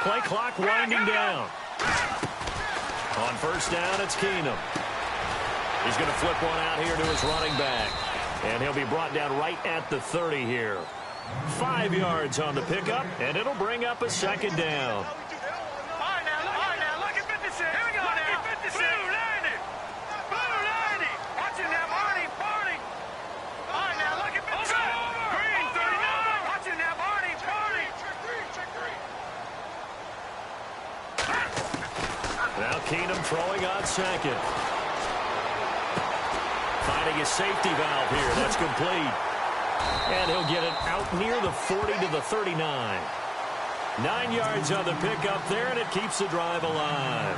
Play clock winding down. On first down, it's Keenum. He's going to flip one out here to his running back. And he'll be brought down right at the 30 here. 5 yards on the pickup, and it'll bring up a second down. Now Keenum throwing on second. Finding his safety valve here. That's complete. And he'll get it out near the 40 to the 39. 9 yards on the pickup there, and it keeps the drive alive.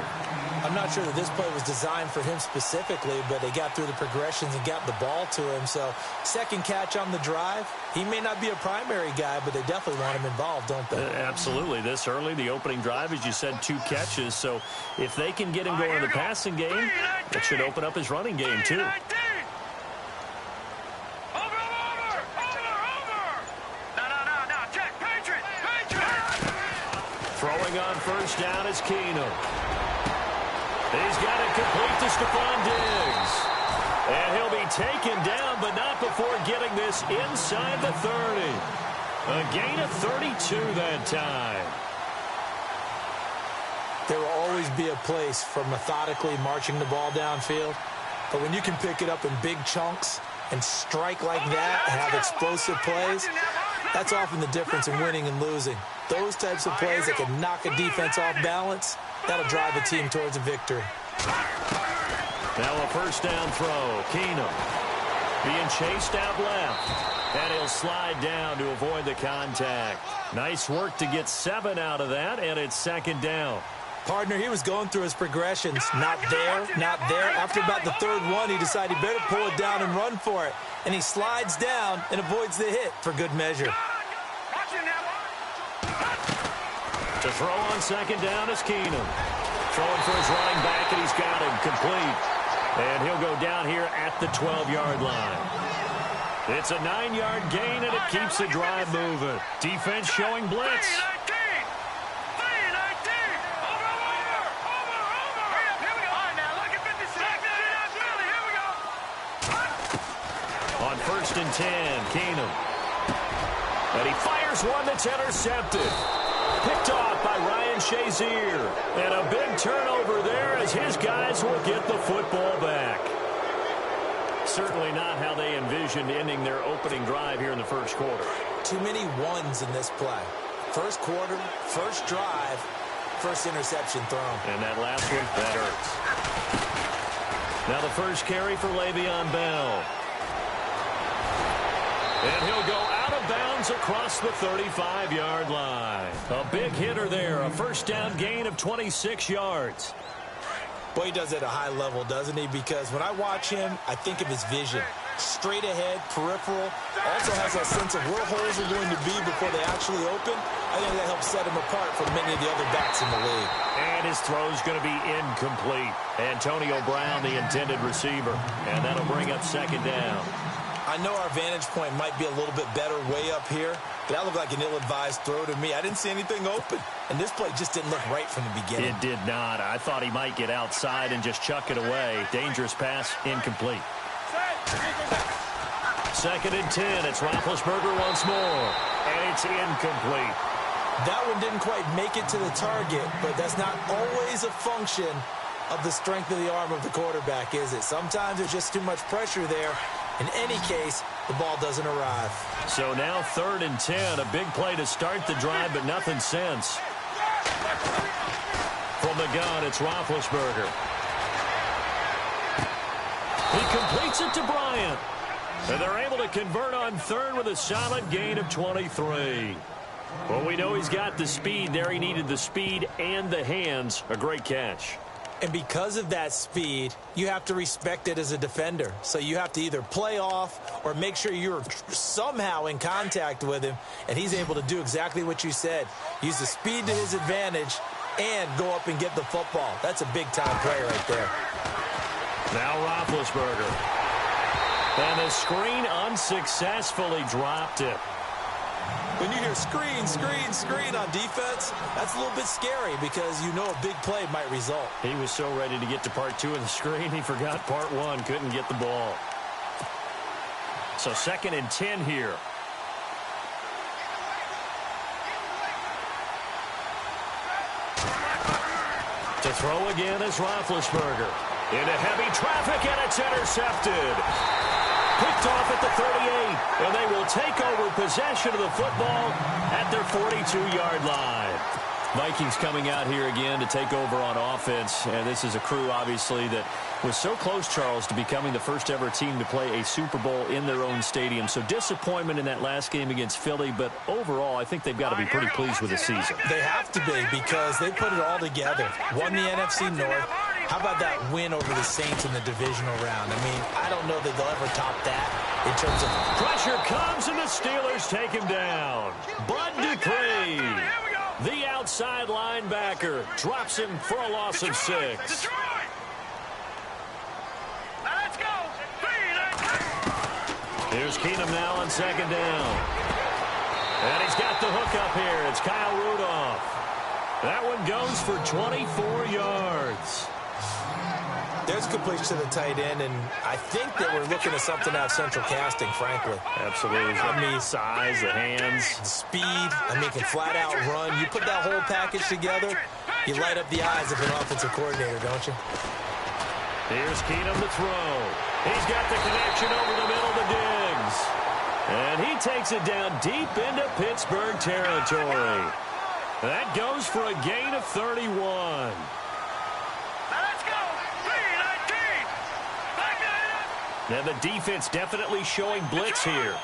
I'm not sure that this play was designed for him specifically, but they got through the progressions and got the ball to him. So second catch on the drive. He may not be a primary guy, but they definitely want him involved, don't they? Absolutely. This early, the opening drive, as you said, 2 catches. So if they can get him going in the passing game, it should open up his running game too. Throwing on first down is Keenum. He's got it complete to Stephon Diggs. And he'll be taken down, but not before getting this inside the 30. A gain of 32 that time. There will always be a place for methodically marching the ball downfield. But when you can pick it up in big chunks and strike like that and have explosive plays, that's often the difference in winning and losing. Those types of plays that can knock a defense off balance, that'll drive a team towards a victory. Now a first down throw. Keenum being chased out left. And he'll slide down to avoid the contact. Nice work to get 7 out of that, and it's second down. Partner, he was going through his progressions. Not there, not there. After about the third one, he decided he better pull it down and run for it. And he slides down and avoids the hit for good measure. To throw on second down is Keenum. Throwing for his running back, and he's got him complete. And he'll go down here at the 12-yard line. It's a 9-yard gain, and it keeps the drive moving. Defense showing blitz. On first and 10, Keenum. And he fires one that's intercepted. Picked off by Ryan Shazier. And a big turnover there as his guys will get the football back. Certainly not how they envisioned ending their opening drive here in the first quarter. Too many ones in this play. First quarter, first drive, first interception thrown. And that last one, that hurts. Now the first carry for Le'Veon Bell. And he'll go out of bounds across the 35-yard line. A big hitter there, a first down gain of 26 yards. Boy, he does it at a high level, doesn't he? Because when I watch him, I think of his vision. Straight ahead, peripheral. Also has that sense of where holes are going to be before they actually open. I think that helps set him apart from many of the other backs in the league. And his throw's going to be incomplete. Antonio Brown, the intended receiver. And that'll bring up second down. I know our vantage point might be a little bit better way up here, but that looked like an ill-advised throw to me. I didn't see anything open, and this play just didn't look right from the beginning. It did not. I thought he might get outside and just chuck it away. Dangerous pass, incomplete. Second and 10. It's Roethlisberger once more, and it's incomplete. That one didn't quite make it to the target, but that's not always a function of the strength of the arm of the quarterback, is it? Sometimes there's just too much pressure there. In any case, the ball doesn't arrive. So now third and 10. A big play to start the drive, but nothing since. From the gun, it's Roethlisberger. He completes it to Bryant. And they're able to convert on third with a solid gain of 23. Well, we know he's got the speed there. He needed the speed and the hands. A great catch. And because of that speed, you have to respect it as a defender. So you have to either play off or make sure you're somehow in contact with him. And he's able to do exactly what you said. Use the speed to his advantage and go up and get the football. That's a big-time play right there. Now Roethlisberger. And the screen unsuccessfully dropped it. When you hear screen, screen, screen on defense, that's a little bit scary because you know a big play might result. He was so ready to get to part 2 of the screen, he forgot part 1, couldn't get the ball. So 2nd and 10 here. To throw again is Roethlisberger. Into heavy traffic, and it's intercepted. Picked off at the 38, and they will take over possession of the football at their 42-yard line. Vikings coming out here again to take over on offense, and this is a crew, obviously, that was so close, Charles, to becoming the first-ever team to play a Super Bowl in their own stadium. So disappointment in that last game against Philly, but overall, I think they've got to be pretty pleased with the season. They have to be because they put it all together. Won the NFC North. How about that win over the Saints in the divisional round? I mean, I don't know that they'll ever top that in terms of... Pressure comes, and the Steelers take him down. Bud Dupree, the outside linebacker, drops him for a loss of 6. Here's Keenum now on 2nd down. And he's got the hook up here. It's Kyle Rudolph. That one goes for 24 yards. There's completion to the tight end, and I think that we're looking at something out of central casting, frankly. Absolutely. I mean, size, the hands. Speed. I mean, can flat out run. You put that whole package together, you light up the eyes of an offensive coordinator, don't you? Here's Keenum to throw. He's got the connection over the middle to Diggs. And he takes it down deep into Pittsburgh territory. That goes for a gain of 31. Now the defense definitely showing blitz here.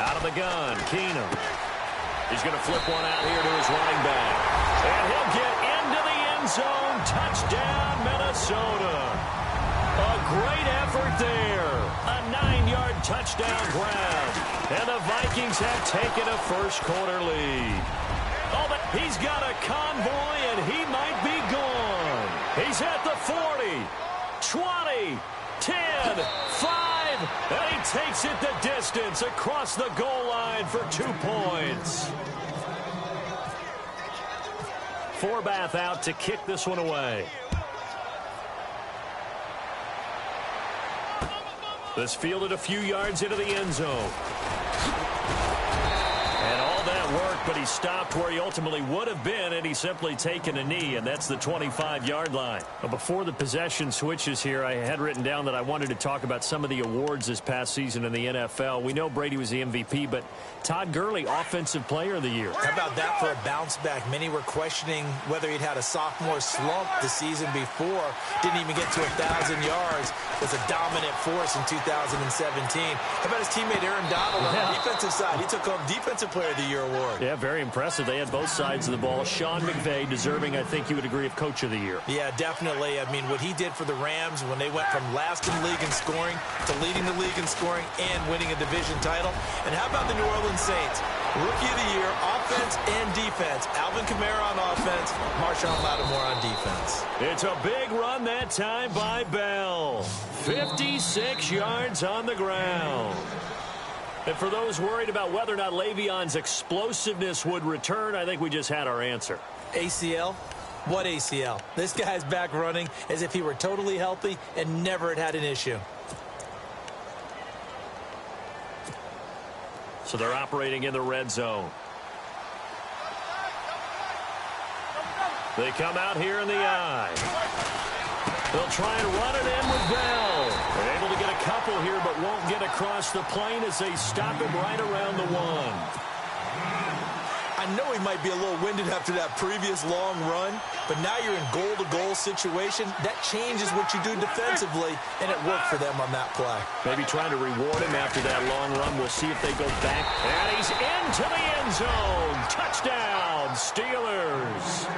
Out of the gun, Keenum. He's going to flip one out here to his running back. And he'll get into the end zone. Touchdown, Minnesota. A great effort there. A 9-yard touchdown grab. And the Vikings have taken a first-quarter lead. Oh, but he's got a convoy, and he might be gone. He's at the 40, 20, 10, 5, and he takes it the distance across the goal line for 2 points. Forbath out to kick this one away. This fielded a few yards into the end zone. And all that work, but he stopped where he ultimately would have been, and he's simply taken a knee, and that's the 25-yard line. But before the possession switches here, I had written down that I wanted to talk about some of the awards this past season in the NFL. We know Brady was the MVP, but Todd Gurley, Offensive Player of the Year. How about that for a bounce back? Many were questioning whether he'd had a sophomore slump the season before. Didn't even get to 1,000 yards. Was a dominant force in 2017. How about his teammate Aaron Donald on the defensive side? He took home Defensive Player of the Year award. Yeah, very impressive. They had both sides of the ball. Sean McVay deserving, I think you would agree, of Coach of the Year. Yeah, definitely. I mean, what he did for the Rams when they went from last in the league in scoring to leading the league in scoring and winning a division title. And how about the New Orleans Saints? Rookie of the Year, offense and defense. Alvin Kamara on offense, Marshawn Lattimore on defense. It's a big run that time by Bell. 56 yards on the ground. And for those worried about whether or not Le'Veon's explosiveness would return, I think we just had our answer. ACL? What ACL? This guy's back running as if he were totally healthy and never had an issue. So they're operating in the red zone. They come out here in the eye. They'll try and run it in with Bell. They're able to get a couple here, but won't get across the plane as they stop him right around the 1. I know he might be a little winded after that previous long run, but now you're in goal-to-goal situation. That changes what you do defensively, and it worked for them on that play. Maybe trying to reward him after that long run. We'll see if they go back. And he's into the end zone. Touchdown, Steelers.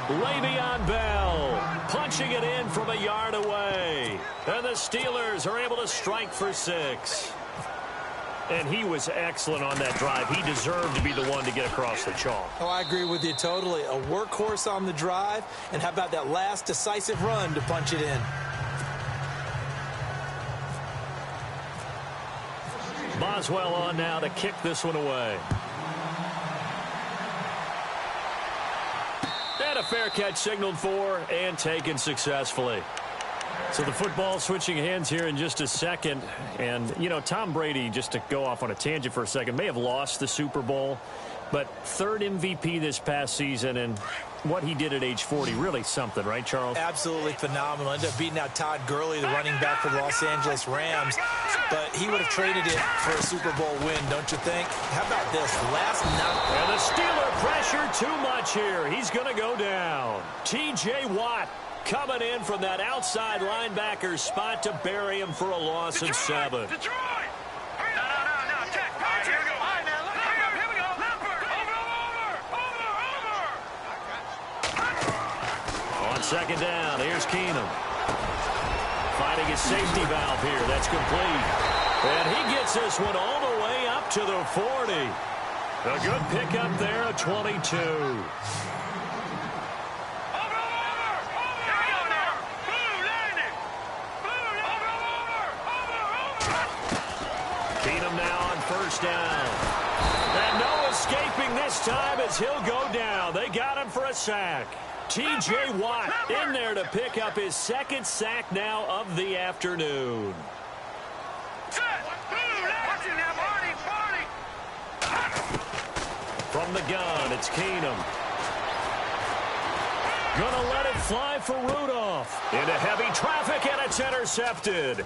Le'Veon Bell punching it in from a yard away. And the Steelers are able to strike for 6. And he was excellent on that drive. He deserved to be the one to get across the chalk. Oh, I agree with you totally. A workhorse on the drive. And how about that last decisive run to punch it in? Boswell on now to kick this one away. And a fair catch signaled for and taken successfully. So the football switching hands here in just a second. And, you know, Tom Brady, just to go off on a tangent for a second, may have lost the Super Bowl, but third MVP this past season, and what he did at age 40, really something, right, Charles? Absolutely phenomenal. Ended up beating out Todd Gurley, the running back for the Los Angeles Rams, but he would have traded it for a Super Bowl win, don't you think? How about this? Last night. And the Steeler pressure too much here. He's going to go down. T.J. Watt coming in from that outside linebacker spot to bury him for a loss of 7. Detroit! On second down, here's Keenum. Finding his safety valve here. That's complete. And he gets this one all the way up to the 40. A good pickup there at 22. Keenum now on first down. And no escaping this time as he'll go down. They got him for a sack. T.J. Watt in there to pick up his second sack now of the afternoon. From the gun, it's Keenum. Gonna let it fly for Rudolph. Into heavy traffic, and it's intercepted.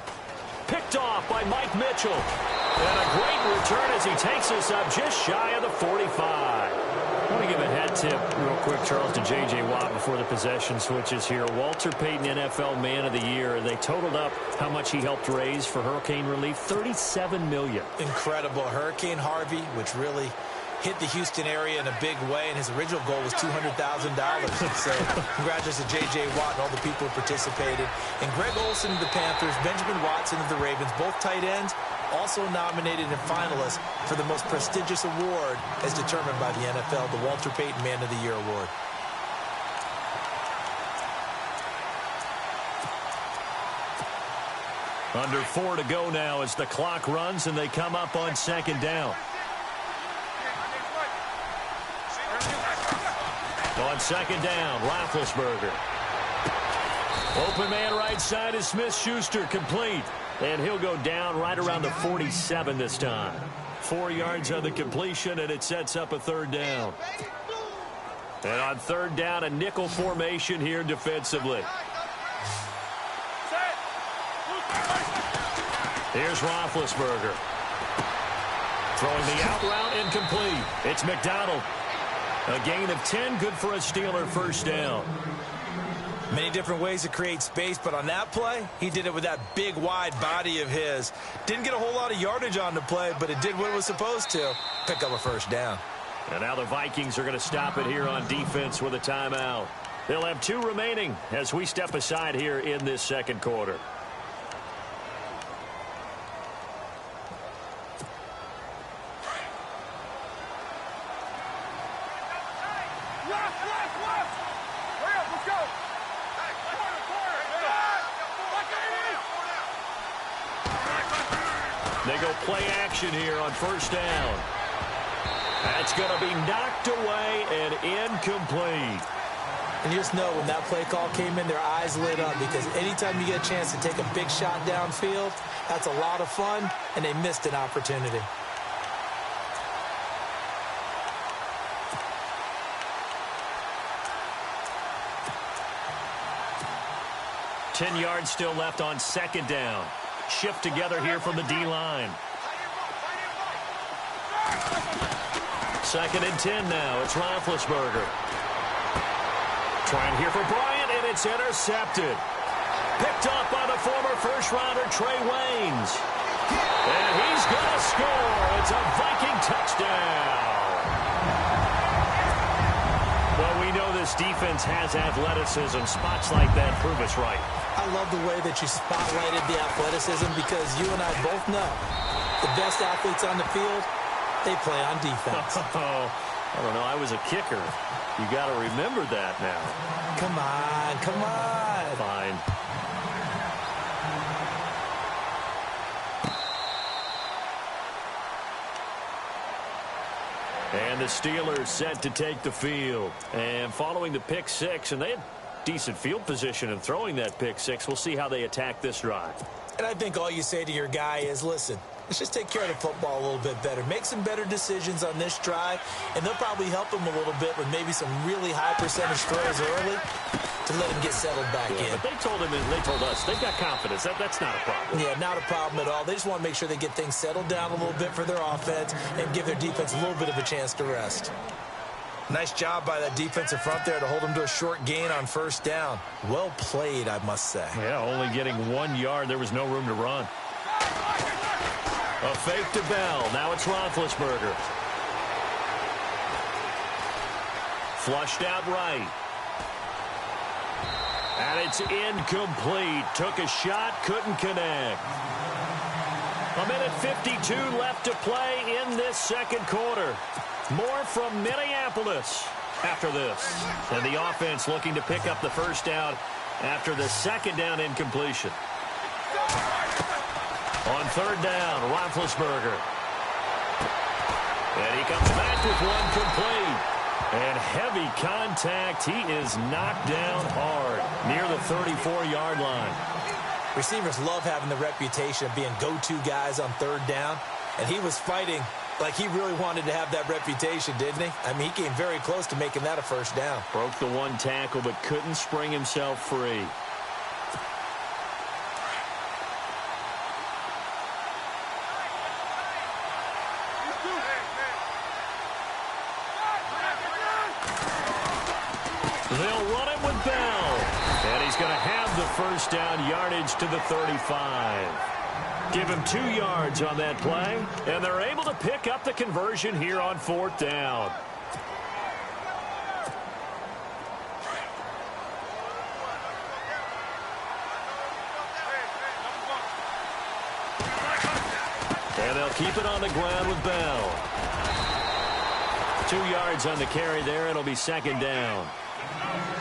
Picked off by Mike Mitchell. And a great return as he takes us up just shy of the 45. I want to give a hat tip real quick, Charles, to J.J. Watt before the possession switches here. Walter Payton, NFL Man of the Year. They totaled up how much he helped raise for hurricane relief, $37 million. Incredible. Hurricane Harvey, which really hit the Houston area in a big way, and his original goal was $200,000. So congratulations to J.J. Watt and all the people who participated. And Greg Olsen of the Panthers, Benjamin Watson of the Ravens, both tight ends, also nominated and finalists for the most prestigious award as determined by the NFL, the Walter Payton Man of the Year Award. Under 4 to go now as the clock runs and they come up on second down. On second down, Roethlisberger. Open man right side is Smith-Schuster, complete. And he'll go down right around the 47 this time. 4 yards on the completion, and it sets up a third down. And on third down, a nickel formation here defensively. Here's Roethlisberger. Throwing the out route, incomplete. It's McDonald. A gain of 10, good for a Steeler first down. Many different ways to create space, but on that play, he did it with that big, wide body of his. Didn't get a whole lot of yardage on the play, but it did what it was supposed to. Pick up a first down. And now the Vikings are going to stop it here on defense with a timeout. They'll have 2 remaining as we step aside here in this second quarter. They go play action here on first down. That's going to be knocked away and incomplete. And you just know when that play call came in, their eyes lit up because anytime you get a chance to take a big shot downfield, that's a lot of fun, and they missed an opportunity. Ten yards still left on second down. Shift together here from the D-line. Second and 10 now. It's Roethlisberger. Trying here for Bryant, and it's intercepted. Picked off by the former first-rounder Trey Waynes. And he's going to score. It's a Viking touchdown. Well, we know this defense has athleticism. Spots like that prove us right. I love the way that you spotlighted the athleticism because you and I both know the best athletes on the field, they play on defense. I don't know. I was a kicker. You got to remember that now. Come on, come on. Fine. And the Steelers set to take the field. And following the pick six, and they had decent field position in throwing that pick six. We'll see how they attack this drive. And I think all you say to your guy is, listen, let's just take care of the football a little bit better. Make some better decisions on this drive, and they'll probably help him a little bit with maybe some really high percentage throws early to let him get settled back in. But they told him, and they told us, they've got confidence. That's not a problem. Yeah, not a problem at all. They just want to make sure they get things settled down a little bit for their offense and give their defense a little bit of a chance to rest. Nice job by that defensive front there to hold them to a short gain on first down. Well played, I must say. Yeah, only getting 1 yard. There was no room to run. A fake to Bell. Now it's Roethlisberger. Flushed out right. And it's incomplete. Took a shot, couldn't connect. A minute 52 left to play in this second quarter. More from Minneapolis after this. And the offense looking to pick up the first down after the second down incompletion. On third down, Roethlisberger. And he comes back with one complete. And heavy contact. He is knocked down hard near the 34-yard line. Receivers love having the reputation of being go-to guys on third down. And he was fighting like he really wanted to have that reputation, didn't he? I mean, he came very close to making that a first down. Broke the one tackle, but couldn't spring himself free. They'll run it with Bell. And he's going to have the first down yardage to the 35. Give him 2 yards on that play, and they're able to pick up the conversion here on fourth down. And they'll keep it on the ground with Bell. 2 yards on the carry there. It'll be second down.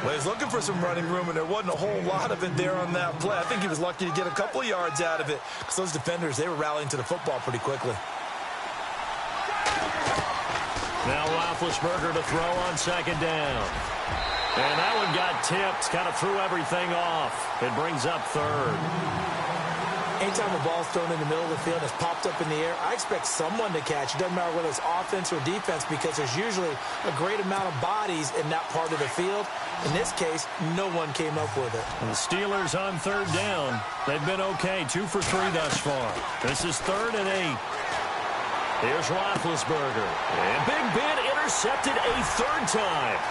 Well, he's looking for some running room, and there wasn't a whole lot of it there on that play. I think he was lucky to get a couple of yards out of it because those defenders, they were rallying to the football pretty quickly. Now Roethlisberger to throw on second down. And that one got tipped, kind of threw everything off. It brings up third. Anytime a ball's thrown in the middle of the field and it's popped up in the air, I expect someone to catch. It doesn't matter whether it's offense or defense because there's usually a great amount of bodies in that part of the field. In this case, no one came up with it. And the Steelers on third down. They've been okay, 2 for 3 thus far. This is 3rd and 8. Here's Roethlisberger. And Big Ben intercepted a third time.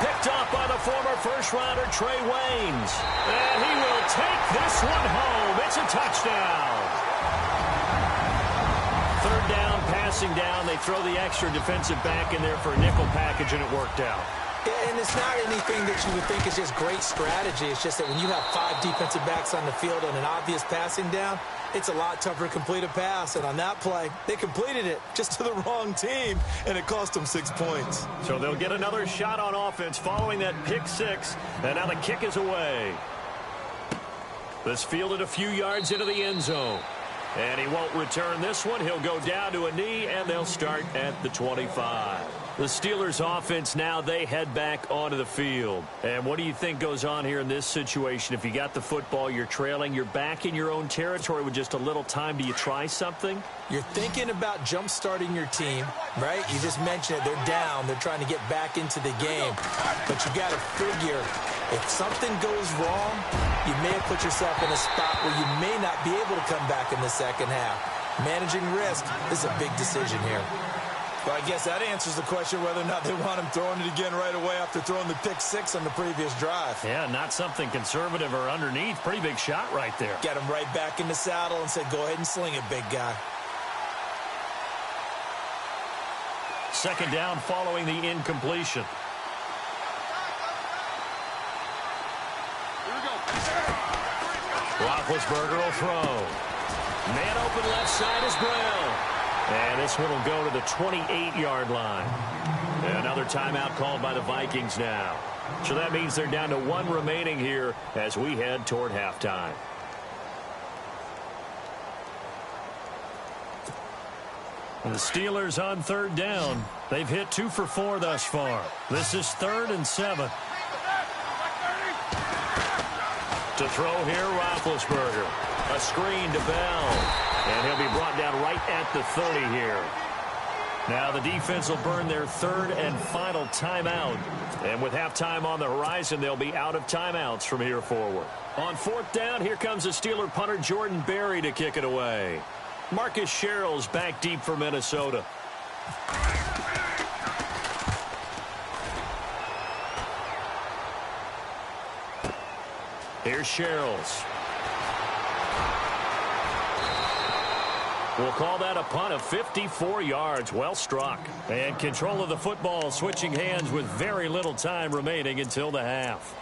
Picked off by the former first-rounder Trey Waynes. And he will take this one home. It's a touchdown. Third down, passing down. They throw the extra defensive back in there for a nickel package, and it worked out. Yeah, and it's not anything that you would think is just great strategy. It's just that when you have 5 defensive backs on the field on an obvious passing down, it's a lot tougher to complete a pass. And on that play, they completed it just to the wrong team, and it cost them 6 points. So they'll get another shot on offense following that pick six, and now the kick is away. This fielded a few yards into the end zone. And he won't return this one. He'll go down to a knee, and they'll start at the 25. The Steelers offense now, they head back onto the field. And what do you think goes on here in this situation? If you got the football, you're trailing, you're back in your own territory with just a little time. Do you try something? You're thinking about jump-starting your team, right? You just mentioned it. They're down. They're trying to get back into the game. But you got to figure, if something goes wrong, you may have put yourself in a spot where you may not be able to come back in the second half. Managing risk is a big decision here. Well, I guess that answers the question whether or not they want him throwing it again right away after throwing the pick six on the previous drive. Yeah, not something conservative or underneath. Pretty big shot right there. Got him right back in the saddle and said, go ahead and sling it, big guy. Second down following the incompletion. Roethlisberger will throw. Man open left side is Brown. And this one will go to the 28-yard line. And another timeout called by the Vikings now. So that means they're down to 1 remaining here as we head toward halftime. The Steelers on third down. They've hit 2 for 4 thus far. This is 3rd and 7. To throw here, Roethlisberger. A screen to Bell. And he'll be brought down right at the 30 here. Now the defense will burn their 3rd and final timeout. And with halftime on the horizon, they'll be out of timeouts from here forward. On 4th down, here comes the Steeler punter Jordan Berry to kick it away. Marcus Sherrill's back deep for Minnesota. Here's Sherrill's. We'll call that a punt of 54 yards. Well struck. And control of the football switching hands with very little time remaining until the half.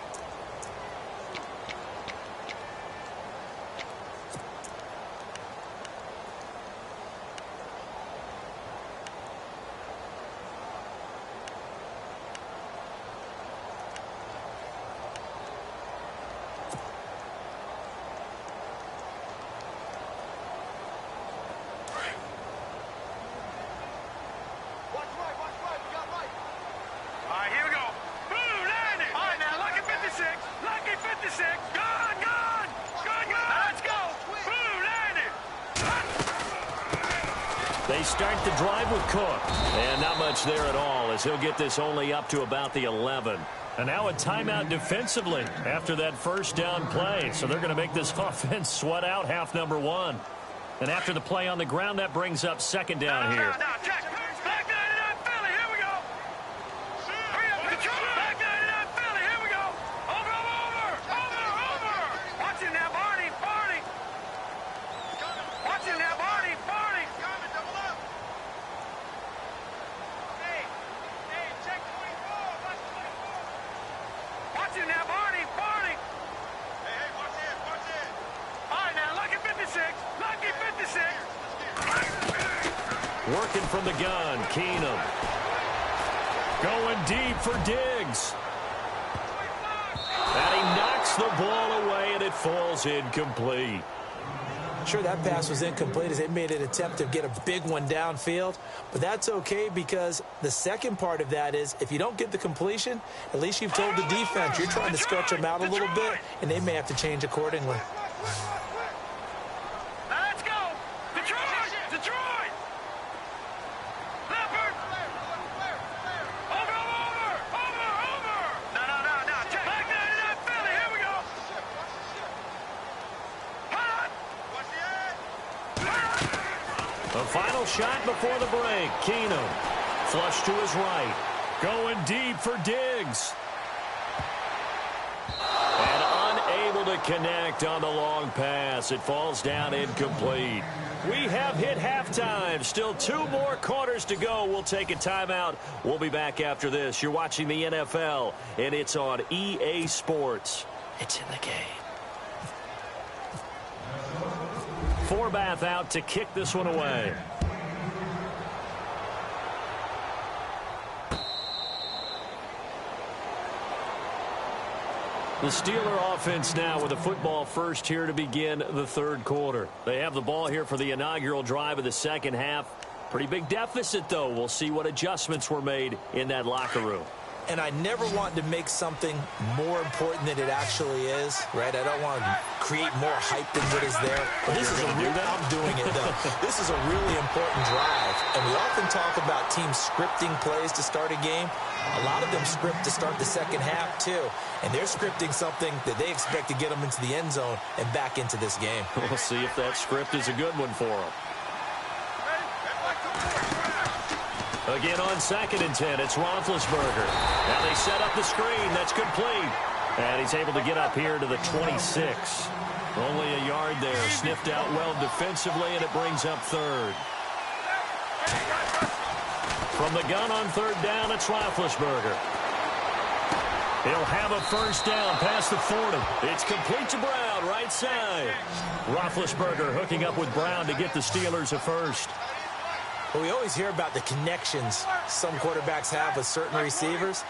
They start the drive with Cook. And not much there at all as he'll get this only up to about the 11. And now a timeout defensively after that first down play. So they're going to make this offense sweat out half number 1. And after the play on the ground, that brings up 2nd down here. Working from the gun, Keenum. Going deep for Diggs. And he knocks the ball away, and it falls incomplete. Sure, that pass was incomplete as they made an attempt to get a big one downfield. But that's okay because the second part of that is if you don't get the completion, at least you've told the defense you're trying to stretch them out a little bit, and they may have to change accordingly. The final shot before the break. Keenum. Flush to his right. Going deep for Diggs. And unable to connect on the long pass. It falls down incomplete. We have hit halftime. Still 2 more quarters to go. We'll take a timeout. We'll be back after this. You're watching the NFL, and it's on EA Sports. It's in the game. Forbath out to kick this one away. The Steeler offense now with the football first here to begin the 3rd quarter. They have the ball here for the inaugural drive of the second half. Pretty big deficit, though. We'll see what adjustments were made in that locker room. And I never want to make something more important than it actually is, right? I don't want to create more hype than what is there. But this is a real, I'm doing it, though. This is a really important drive. And we often talk about teams scripting plays to start a game. A lot of them script to start the second half, too. And they're scripting something that they expect to get them into the end zone and back into this game. We'll see if that script is a good one for them. Again on 2nd and 10, it's Roethlisberger. Now they set up the screen. That's complete. And he's able to get up here to the 26. Only a yard there. Sniffed out well defensively, and it brings up 3rd. From the gun on 3rd down, it's Roethlisberger. He'll have a first down past the 40. It's complete to Brown, right side. Roethlisberger hooking up with Brown to get the Steelers a first. Well, we always hear about the connections some quarterbacks have with certain receivers.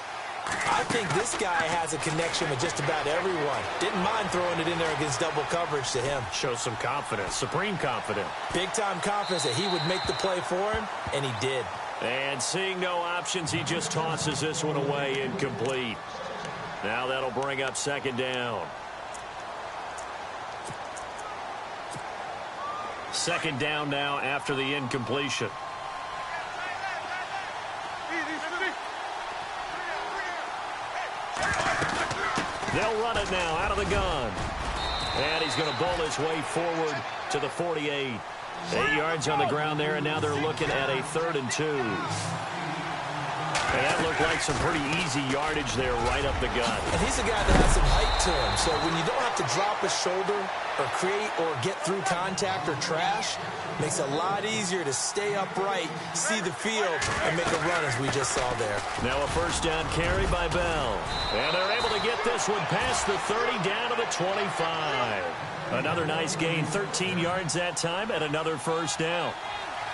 I think this guy has a connection with just about everyone. Didn't mind throwing it in there against double coverage to him. Shows some confidence, supreme confidence. Big-time confidence that he would make the play for him, and he did. And seeing no options, he just tosses this one away incomplete. Now that'll bring up second down. Second down now after the incompletion. They'll run it now out of the gun. And he's going to bowl his way forward to the 48. 8 yards on the ground there, and now they're looking at a 3rd and 2. And that looked like some pretty easy yardage there right up the gut. And he's a guy that has some height to him, so when you don't have to drop a shoulder or create or get through contact or trash, it makes it a lot easier to stay upright, see the field, and make a run as we just saw there. Now a first down carry by Bell. And they're able to get this one past the 30 down to the 25. Another nice gain, 13 yards that time, and another first down.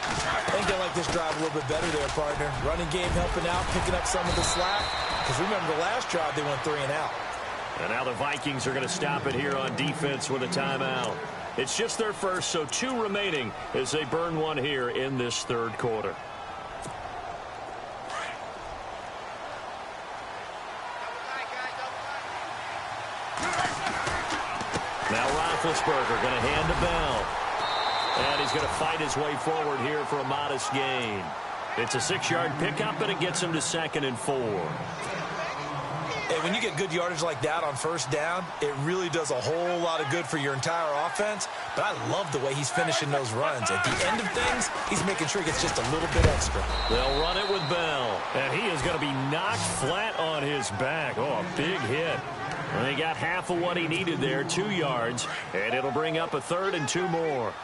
I think they like this drive a little bit better there, partner. Running game helping out, picking up some of the slack. Because remember, the last drive they went 3 and out. And now the Vikings are going to stop it here on defense with a timeout. It's just their first, so 2 remaining as they burn one here in this 3rd quarter. Now Roethlisberger going to hand to Bell. And he's going to fight his way forward here for a modest gain. It's a 6-yard pickup, and it gets him to 2nd and 4. Hey, when you get good yardage like that on first down, it really does a whole lot of good for your entire offense. But I love the way he's finishing those runs. At the end of things, he's making sure he gets just a little bit extra. They'll run it with Bell. And he is going to be knocked flat on his back. Oh, a big hit. And he got half of what he needed there, 2 yards. And it'll bring up a 3rd and 2 more.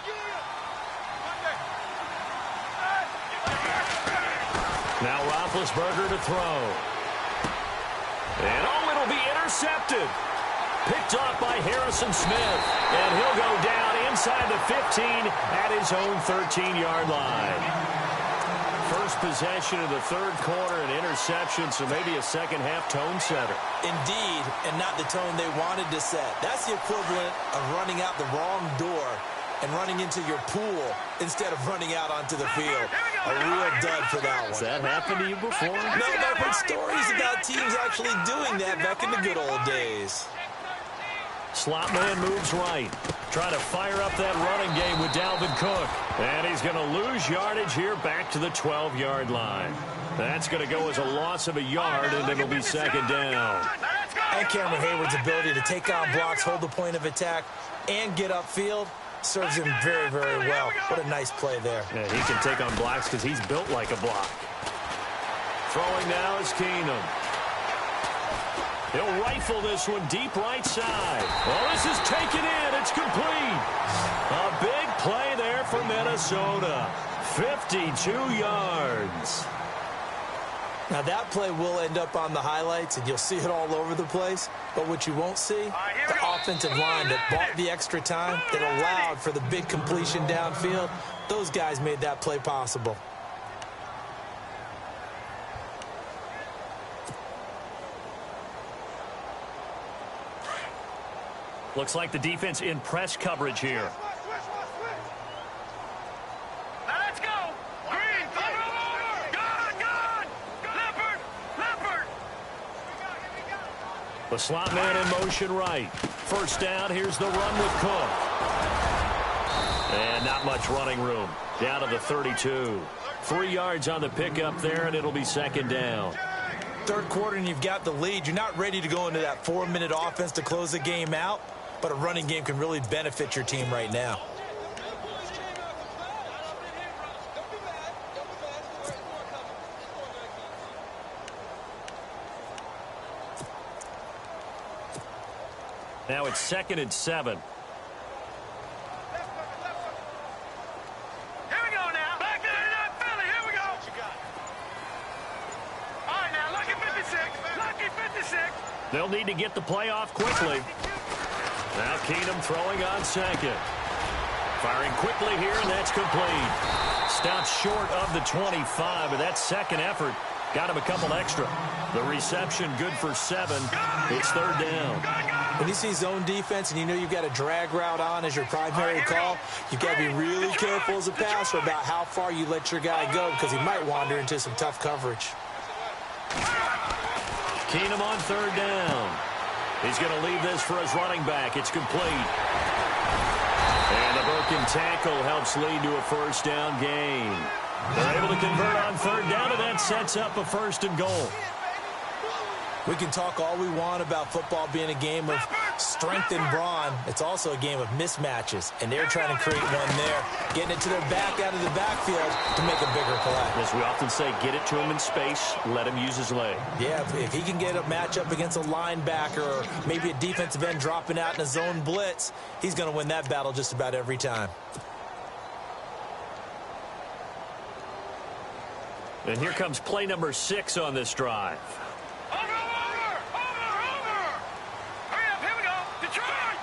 Now Roethlisberger to throw. And, it'll be intercepted. Picked off by Harrison Smith. And he'll go down inside the 15 at his own 13-yard line. First possession of the 3rd quarter, an interception, so maybe a second-half tone setter. Indeed, and not the tone they wanted to set. That's the equivalent of running out the wrong door and running into your pool instead of running out onto the field. A real dud for that one. Has that happened to you before? No, but I've heard stories about teams actually doing that back in the good old days. Slot man moves right. Trying to fire up that running game with Dalvin Cook. And he's going to lose yardage here back to the 12-yard line. That's going to go as a loss of a yard, and it'll be 2nd down. And Cameron Hayward's ability to take on blocks, hold the point of attack, and get upfield serves him very, very well. What a nice play there. Yeah, he can take on blocks because he's built like a block. Throwing now is Keenum. He'll rifle this one deep right side. Oh, this is taken in. It's complete. A big play there for Minnesota. 52 yards. Now, that play will end up on the highlights, and you'll see it all over the place. But what you won't see, the offensive line that bought the extra time, that allowed for the big completion downfield, those guys made that play possible. Looks like the defense in press coverage here. Let's go! Green! Gone! Leopard! The slot man in motion right. First down, here's the run with Cook. And not much running room. Down to the 32. 3 yards on the pickup there, and it'll be 2nd down. 3rd quarter, and you've got the lead. You're not ready to go into that 4-minute offense to close the game out, but a running game can really benefit your team right now. Now it's 2nd and 7. Here we go now. Back to that Philly. Here we go. All right, now, lucky 56. Lucky 56. They'll need to get the play off quickly. Now Keenum throwing on 2nd. Firing quickly here, and that's complete. Stopped short of the 25, but that 2nd effort Got him a couple extra. The reception good for 7. It's third down. When you see zone defense and you know you've got a drag route on as your primary call, you've got to be really careful as a passer about how far you let your guy go because he might wander into some tough coverage. Keenum on third down. He's going to leave this for his running back. It's complete. And the broken tackle helps lead to a first down gain. They're able to convert on third down, and that sets up a first and goal. We can talk all we want about football being a game of strength and brawn. It's also a game of mismatches, and they're trying to create one there, getting it to their back out of the backfield to make a bigger play. As we often say, get it to him in space, let him use his leg. Yeah, if he can get a matchup against a linebacker or maybe a defensive end dropping out in a zone blitz, he's going to win that battle just about every time. And here comes play number 6 on this drive. Over! Hurry up, here we go. Detroit!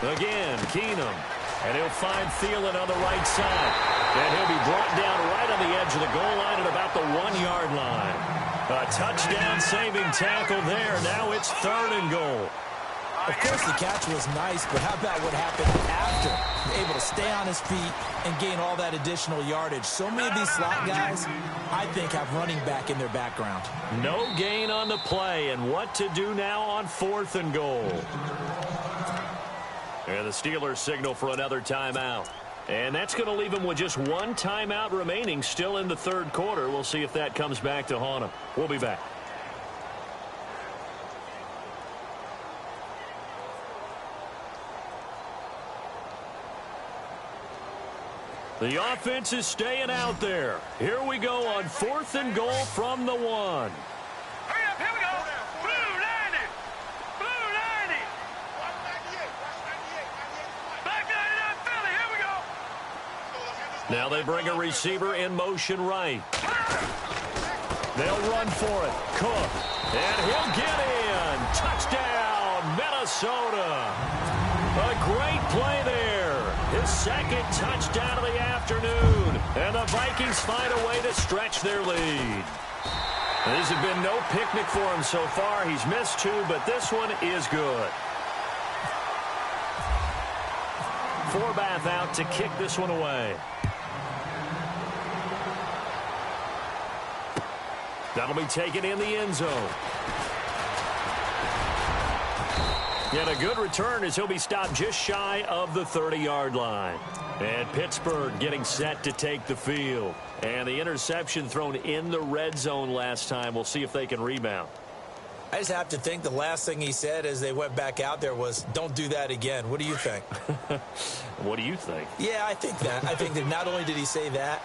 Again, Keenum. And he'll find Thielen on the right side. And he'll be brought down right on the edge of the goal line at about the 1-yard line. A touchdown-saving tackle there. Now it's third and goal. Of course, the catch was nice, but how about what happened after? Able to stay on his feet and gain all that additional yardage. So many of these slot guys, I think, have running back in their background. No gain on the play, and what to do now on 4th and goal. And the Steelers signal for another timeout. And that's going to leave them with just one timeout remaining still in the third quarter. We'll see if that comes back to haunt them. We'll be back. The offense is staying out there. Here we go on 4th and goal from the 1. Hurry up, here we go. Blue 90. Black 99 Philly, here we go. Now they bring a receiver in motion right. They'll run for it. Cook. And he'll get in. Touchdown, Minnesota. A great play there. His second touchdown of the afternoon. And the Vikings find a way to stretch their lead. These have been no picnic for him so far. He's missed 2, but this one is good. Forbath out to kick this one away. That'll be taken in the end zone. And a good return as he'll be stopped just shy of the 30-yard line. And Pittsburgh getting set to take the field. And the interception thrown in the red zone last time. We'll see if they can rebound. I just have to think the last thing he said as they went back out there was, don't do that again. What do you think? What do you think? Yeah, I think that. I think that not only did he say that,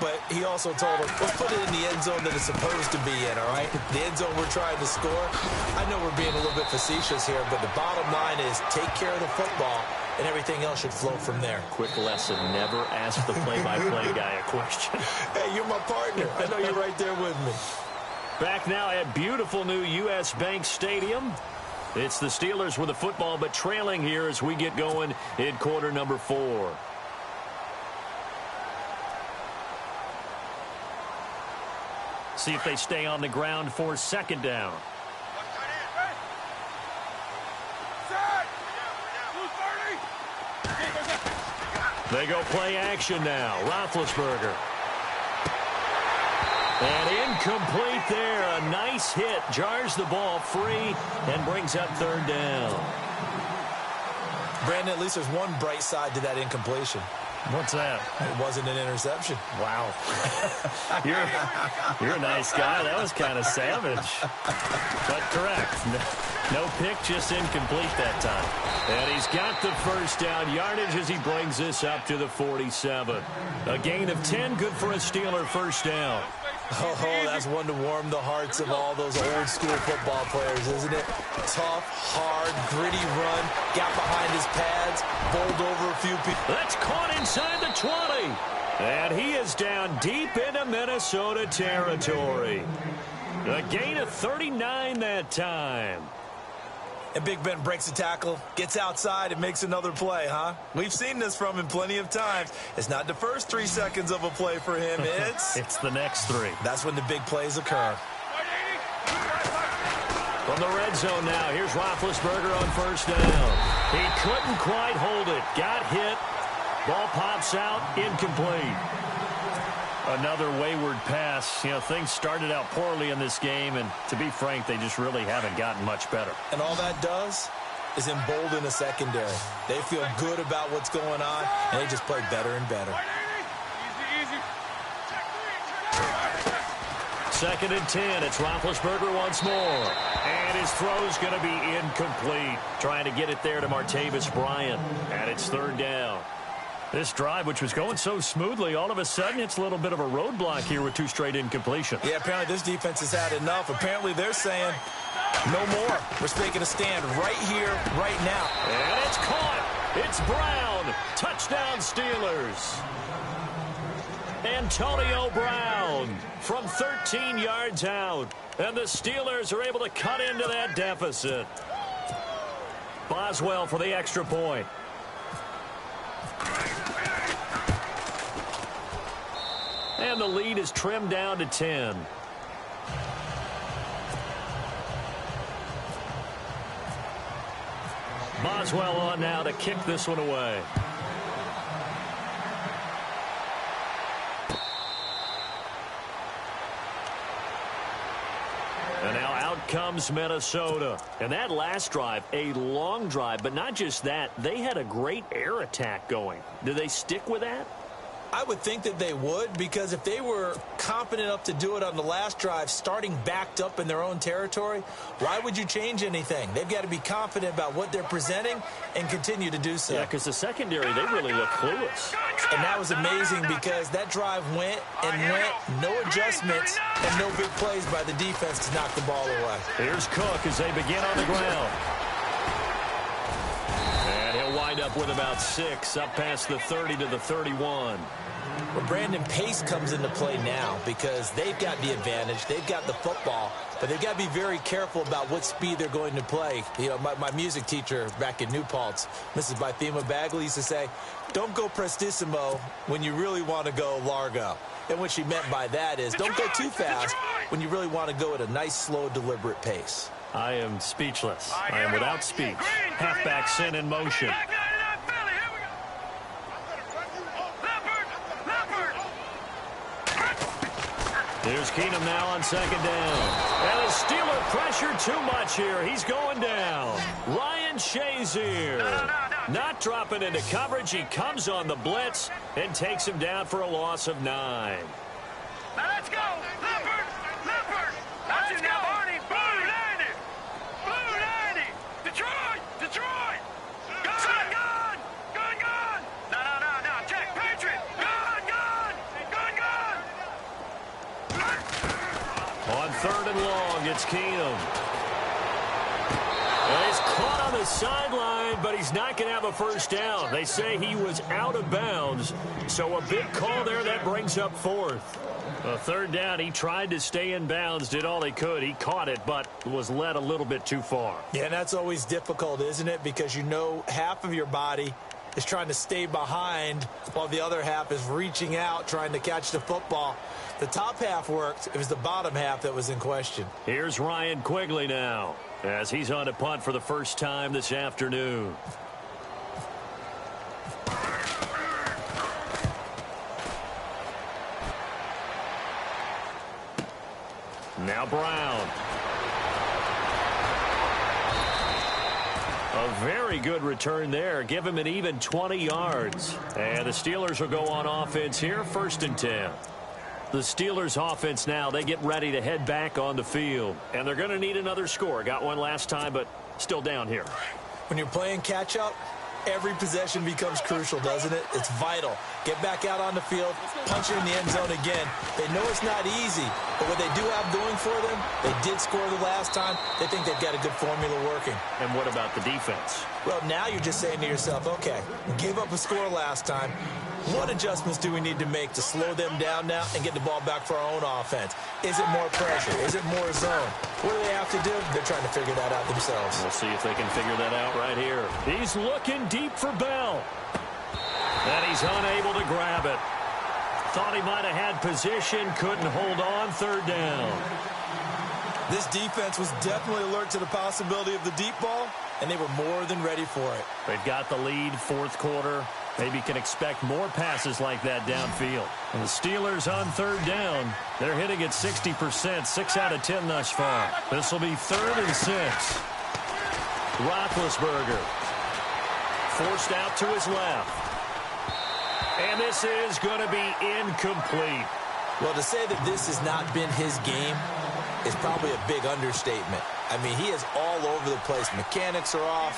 but he also told him, let's put it in the end zone that it's supposed to be in, all right? The end zone we're trying to score. I know we're being a little bit facetious here, but the bottom line is take care of the football, and everything else should flow from there. Quick lesson, never ask the play-by-play guy a question. Hey, you're my partner. I know you're right there with me. Back now at beautiful new U.S. Bank Stadium. It's the Steelers with the football, but trailing here as we get going in quarter number 4. See if they stay on the ground for second down. They go play action now. Roethlisberger. And incomplete there. A nice hit. Jars the ball free and brings up third down. Brandon, at least there's one bright side to that incompletion. What's that? It wasn't an interception. Wow. You're a nice guy. That was kind of savage. But correct. No pick, just incomplete that time. And he's got the first down yardage as he brings this up to the 47. A gain of 10, good for a Steeler first down. Oh, that's one to warm the hearts of all those old school football players, isn't it? Tough, hard, gritty run, got behind his pads, bowled over a few people. That's caught inside the 20. And he is down deep into Minnesota territory. A gain of 39 that time. And Big Ben breaks a tackle, gets outside, and makes another play, huh? We've seen this from him plenty of times. It's not the first 3 seconds of a play for him. It's the next 3. That's when the big plays occur. From the red zone now, here's Roethlisberger on first down. He couldn't quite hold it. Got hit. Ball pops out, incomplete. Another wayward pass. You know, things started out poorly in this game, and to be frank, they just really haven't gotten much better. And all that does is embolden the secondary. They feel good about what's going on, and they just play better and better. Second and 10. It's Roethlisberger once more. And his throw's going to be incomplete. Trying to get it there to Martavis Bryant. And it's third down. This drive, which was going so smoothly, all of a sudden it's a little bit of a roadblock here with 2 straight incompletions. Yeah, apparently this defense has had enough. Apparently they're saying, no more. We're taking a stand right here, right now. And it's caught. It's Brown. Touchdown Steelers. Antonio Brown from 13 yards out. And the Steelers are able to cut into that deficit. Boswell for the extra point. And the lead is trimmed down to 10. Boswell on now to kick this one away. And now out comes Minnesota. And that last drive, a long drive, but not just that. They had a great air attack going. Do they stick with that? I would think that they would, because if they were confident enough to do it on the last drive, starting backed up in their own territory, why would you change anything? They've got to be confident about what they're presenting and continue to do so. Yeah, because the secondary, they really look clueless. And that was amazing because that drive went and went, no adjustments, and no big plays by the defense to knock the ball away. Here's Cook as they begin on the ground. And he'll wind up with about 6, up past the 30 to the 31. Well, Brandon, pace comes into play now because they've got the advantage. They've got the football, but they've got to be very careful about what speed they're going to play. You know, my music teacher back in New Paltz, Mrs. Bythema Bagley, used to say, don't go prestissimo when you really want to go largo. And what she meant by that is don't go too fast when you really want to go at a nice, slow, deliberate pace. I am speechless. I am without speech. Halfback sent in motion. Here's Keenum now on second down. And the Steeler pressure too much here. He's going down. Ryan Shazier not dropping into coverage. He comes on the blitz and takes him down for a loss of 9. Now let's go. Leopard. Leopard. Let's go. Barney. Blue 90. Blue 90. Detroit. Detroit. Gun. Gun. Gun. Gun. No. Check. Patriot. Gun. Gun. Gun. Gun. On third and long, it's Keenum. And he's caught on the sideline, but he's not going to have a first down. They say he was out of bounds, so a big call there that brings up 4th. A third down, he tried to stay in bounds, did all he could. He caught it, but was led a little bit too far. Yeah, and that's always difficult, isn't it? Because you know half of your body is trying to stay behind while the other half is reaching out, trying to catch the football. The top half worked. It was the bottom half that was in question. Here's Ryan Quigley now as he's on a punt for the first time this afternoon. Now Brown. A very good return there. Give him an even 20 yards. And the Steelers will go on offense here, 1st and 10. The Steelers offense now, they get ready to head back on the field. And they're going to need another score. Got one last time, but still down here. When you're playing catch-up, every possession becomes crucial, doesn't it? It's vital. Get back out on the field, punch it in the end zone again. They know it's not easy, but what they do have going for them, they did score the last time. They think they've got a good formula working. And what about the defense? Well, now you're just saying to yourself, okay, we gave up a score last time. What adjustments do we need to make to slow them down now and get the ball back for our own offense? Is it more pressure? Is it more zone? What do they have to do? They're trying to figure that out themselves. We'll see if they can figure that out right here. He's looking deep for Bell. And he's unable to grab it. Thought he might have had position, couldn't hold on, third down. This defense was definitely alert to the possibility of the deep ball, and they were more than ready for it. They've got the lead, fourth quarter. Maybe can expect more passes like that downfield. And the Steelers on third down, they're hitting at 60%, 6 out of 10 thus far. This will be 3rd and 6. Roethlisberger forced out to his left. And this is going to be incomplete. Well, to say that this has not been his game is probably a big understatement. I mean, he is all over the place. Mechanics are off,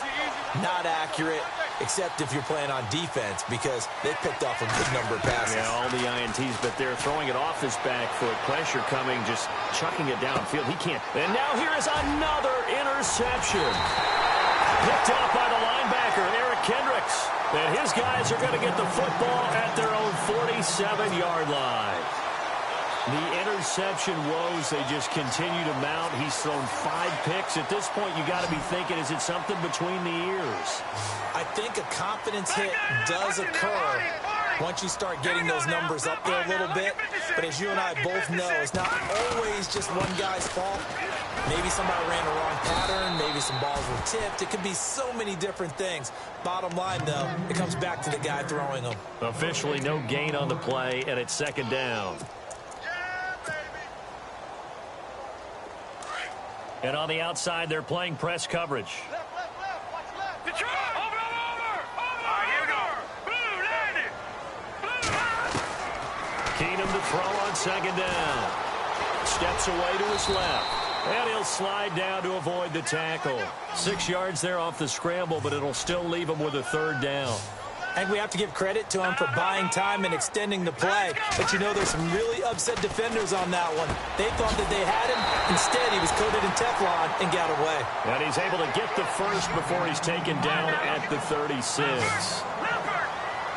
not accurate, except if you're playing on defense, because they picked off a good number of passes. Yeah, all the INTs, but they're throwing it off his back foot. Pressure coming, just chucking it downfield. He can't. And now here is another interception. Picked off by the linebacker, Eric Kendricks. And his guys are going to get the football at their own 47-yard line. The interception woes, they just continue to mount. He's thrown 5 picks. At this point, you got to be thinking, is it something between the ears? I think a confidence hit does occur once you start getting those numbers up there a little bit. But as you and I both know, it's not always just one guy's fault. Maybe somebody ran the wrong pattern. Maybe some balls were tipped. It could be so many different things. Bottom line, though, it comes back to the guy throwing them. Officially no gain on the play, and it's 2nd down. And on the outside, they're playing press coverage. Detroit! Over! All right, here we go. Blue, landed! Keenum to throw on 2nd down. Steps away to his left. And he'll slide down to avoid the tackle. 6 yards there off the scramble, but it'll still leave him with a 3rd down. And we have to give credit to him for buying time and extending the play. But, you know, there's some really upset defenders on that one. They thought that they had him. Instead, he was coated in Teflon and got away. And he's able to get the first before he's taken down at the 36.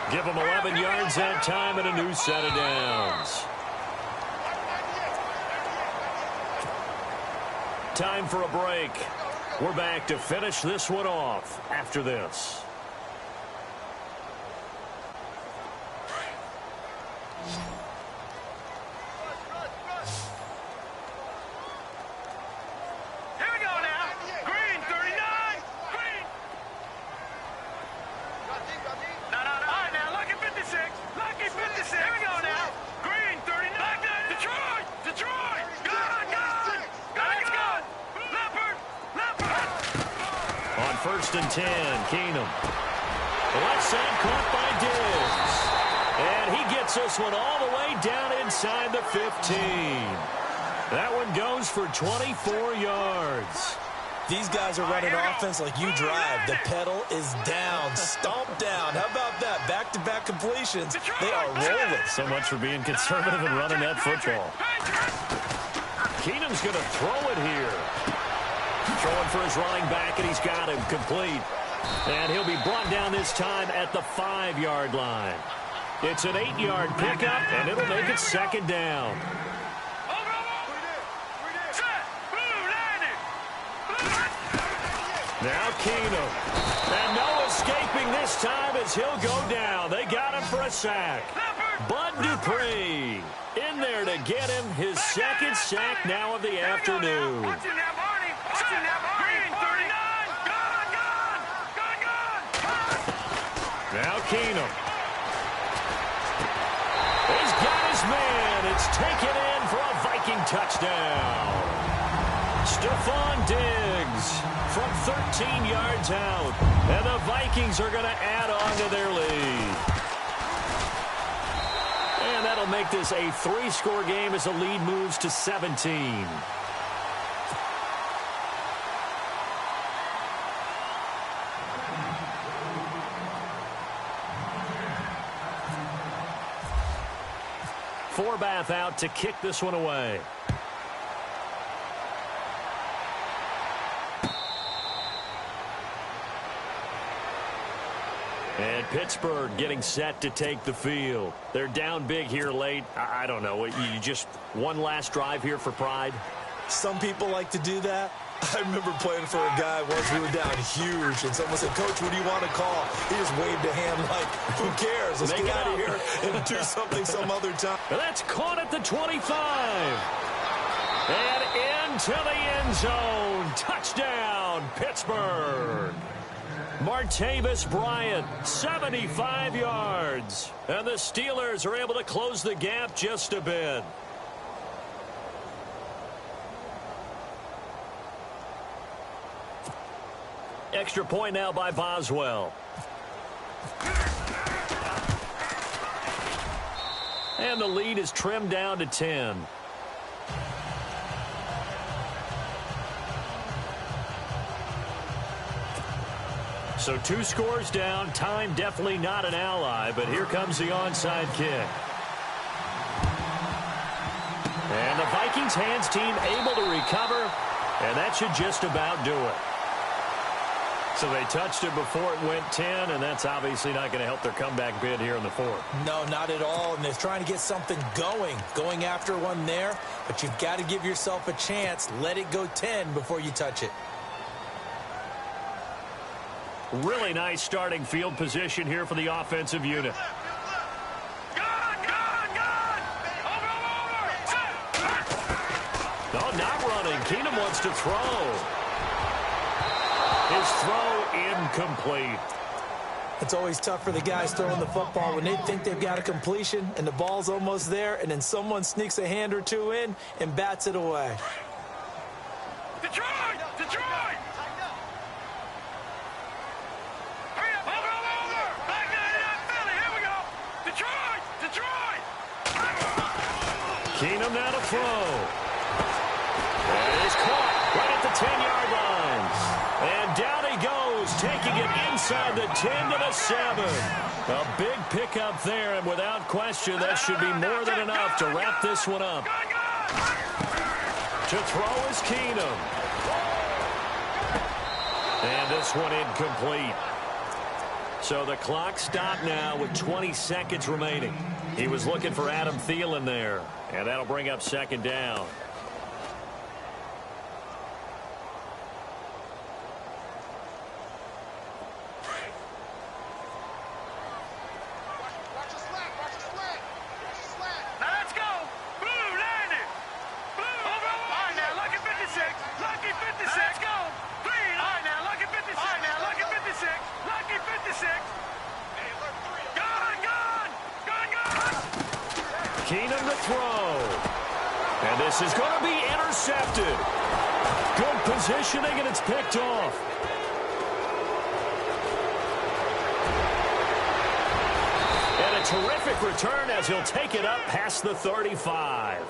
Give him 11 yards that time and a new set of downs. Time for a break. We're back to finish this one off after this. Here we go now. Green, 39. Green. No. All right, now, lucky 56. Lucky 56. Here we go now. Green, 39. Detroit. Gone. Let's go. Leopard. On 1st and 10, Keenum. Left side caught by Diggs. And he gets this one all the way down inside the 15. That one goes for 24 yards. These guys are running offense like you drive. The pedal is down, stomped down. How about that? Back-to-back completions. They are rolling. So much for being conservative and running that football. Keenum's going to throw it here. Throwing for his running back, and he's got him complete. And he'll be brought down this time at the 5-yard line. It's an 8-yard pickup, and it'll make it 2nd down. Now Keenum. And no escaping this time as he'll go down. They got him for a sack. Bud Dupree in there to get him his 2nd sack now of the afternoon. Now Keenum. He's got his man. It's taken in for a Viking touchdown. Stephon Diggs from 13 yards out. And the Vikings are going to add on to their lead. And that'll make this a 3-score game as the lead moves to 17. Forbath out to kick this one away. And Pittsburgh getting set to take the field. They're down big here late. I don't know. You just one last drive here for pride? Some people like to do that. I remember playing for a guy once we were down huge, and someone said, "Coach, what do you want to call?" He just waved a hand like, who cares? Let's get out of here and do something some other time. And that's caught at the 25. And into the end zone. Touchdown, Pittsburgh. Mehtevas Bryant, 75 yards. And the Steelers are able to close the gap just a bit. Extra point now by Boswell. And the lead is trimmed down to 10. So 2 scores down. Time definitely not an ally, but here comes the onside kick. And the Vikings hands team able to recover, and that should just about do it. So they touched it before it went 10, and that's obviously not going to help their comeback bid here in the fourth. No, not at all, and they're trying to get something going after one there, but you've got to give yourself a chance. Let it go 10 before you touch it. Really nice starting field position here for the offensive unit. No, not running. Keenum wants to throw. His throw incomplete. It's always tough for the guys throwing the football when they think they've got a completion and the ball's almost there, and then someone sneaks a hand or two in and bats it away. Detroit! Detroit! Keenum now to throw. That is caught right at the 10-yard line. And down he goes, taking it inside the 10 to the 7. A big pickup there, and without question, that should be more than enough to wrap this one up. To throw is Keenum. And this one incomplete. So the clock stopped now with 20 seconds remaining. He was looking for Adam Thielen there, and that'll bring up second down. Keenum to throw. And this is going to be intercepted. Good positioning, and it's picked off. And a terrific return as he'll take it up past the 35.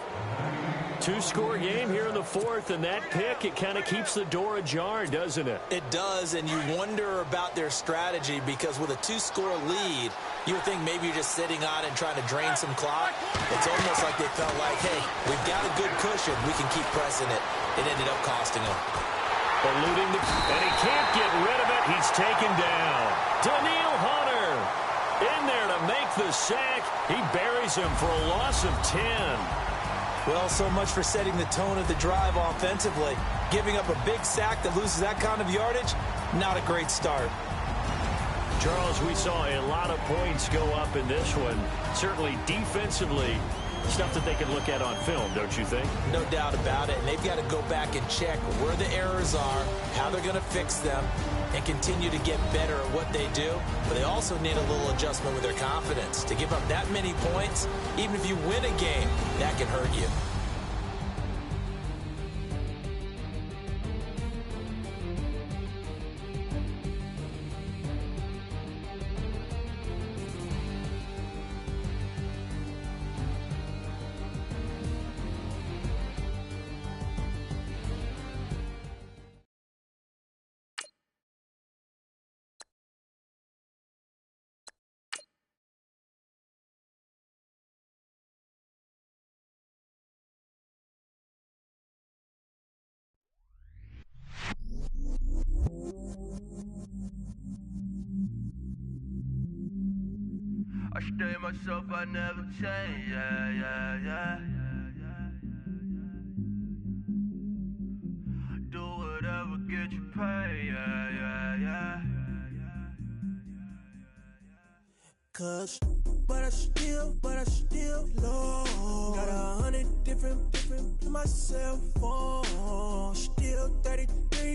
2-score game here in the fourth, and that pick, it kind of keeps the door ajar, doesn't it? It does, and you wonder about their strategy because with a 2-score lead, you would think maybe you're just sitting on it and trying to drain some clock. It's almost like they felt like, hey, we've got a good cushion. We can keep pressing it. It ended up costing them. Eluding and he can't get rid of it. He's taken down. Daniil Hunter in there to make the sack. He buries him for a loss of 10. Well, so much for setting the tone of the drive offensively. Giving up a big sack that loses that kind of yardage, not a great start. Charles, we saw a lot of points go up in this one. Certainly defensively, stuff that they can look at on film, don't you think? No doubt about it. And they've got to go back and check where the errors are, how they're going to fix them, and continue to get better at what they do. But they also need a little adjustment with their confidence. To give up that many points, even if you win a game, that can hurt you. stay myself, I never change, yeah. Do whatever, get you paid, yeah. Cause, but I still low. Got 100 different in my cell phone. Still 33